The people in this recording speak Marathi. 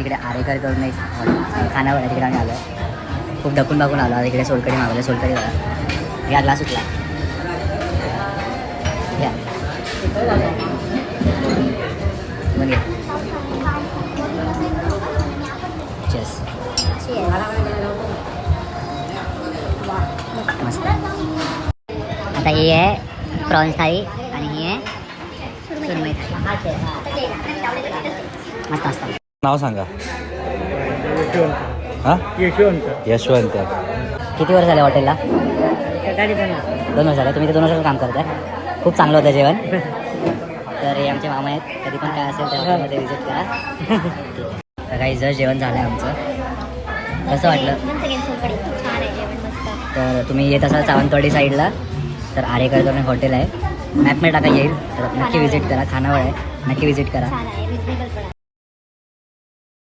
इकडे आरेकर करून एक खानावळ आहे, तिकडे आम्ही आलो. खूप ढकून बाकून आलो. इकडे सोलकडी मागवलं. सोलकडी बघा, या ग्लास उठला घ्या मग घे. चेस मस्त. आता ही आहे प्रॉन्स थाळी आणि ही आहे सुरमई थाळी. मस्त मस्त. नाव सांगा. हां यशवंत. किती वर्ष झाले हॉटेलला? 2 वर्ष झाले. तुम्ही ते 2 वर्षाचं काम करताय. खूप चांगलं होतं जेवण. तर हे आमचे मामा आहेत. कधी पण काय असेल त्या हॉटेलमध्ये व्हिजिट करा. तर काही जर जेवण झालं आहे आमचं. कसं वाटलं? तर तुम्ही येत असाल सावंतवाडी साईडला तर आरेकर करून हॉटेल आहे. मॅपमध्ये टाका येईल. तर नक्की व्हिजिट करा. खानावळ आहे, नक्की व्हिजिट करा.